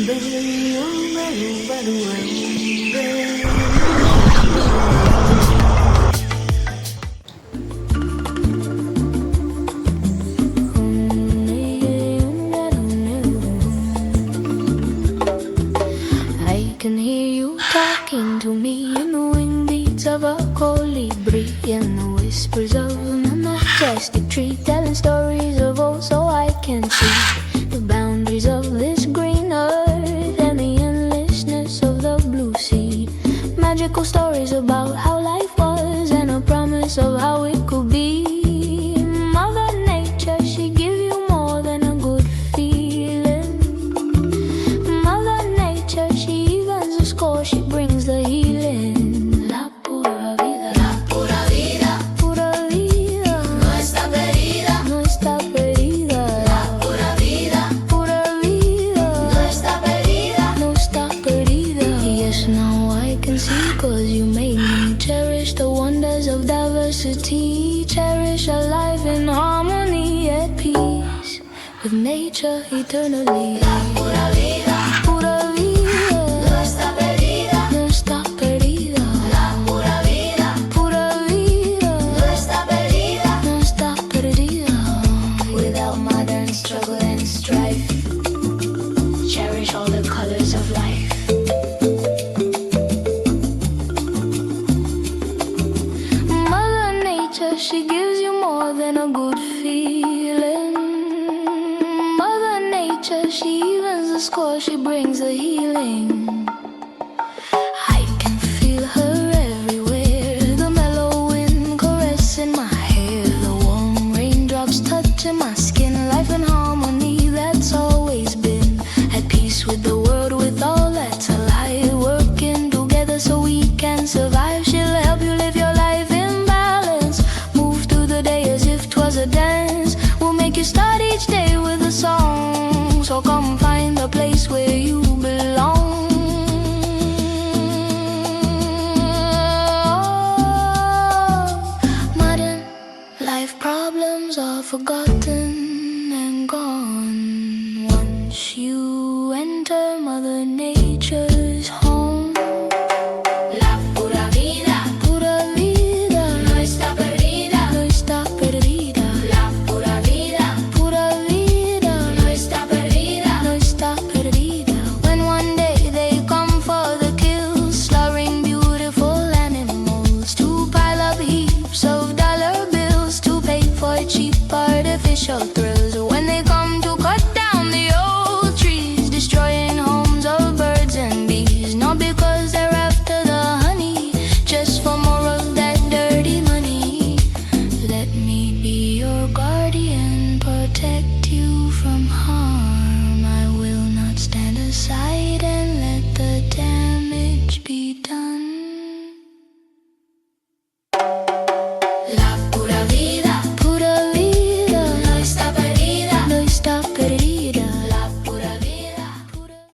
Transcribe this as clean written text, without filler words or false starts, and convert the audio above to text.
I can hear you talking to me in the wing beats of a colibri and the whispers of a majestic tree, telling stories of old so I can see the boundaries of this green earth and the endlessness of the blue sea. Magical stories about how life was and a promise of how it could be. Mother Nature, she gives you more than a good feeling. Mother Nature, she evens the score, she brings the healing. La pura vida, La pura vida pura vida, no está perdida. no está perdida. La pura vida Pura vida, no está perdida. no está perdida. Yes, now I can see, 'cause you made me cherish the wonders of diversity. Cherish a life in harmony, at peace with nature eternally. La pura vida Pura vida, no está perdida. no está perdida. La pura vida Pura vida, no está perdida. no está perdida. Without modern struggle and strife, cherish all the colors of life. Mother Nature, she gives you more than a good feeling. Mother Nature, she evens the score, she brings the healing. I can feel her everywhere, the mellow wind caressing my hair, the warm raindrops touching my skin. Life in harmony, that's always been at peace with the world, with all that's alive, working together so we can survive. She'll help you live your life in balance, move through the day as if 'twas a dance. We'll make you start each day with a song, so come find the place where you belong. Modern life problems are forgotten and gone once you enter Mother Nature.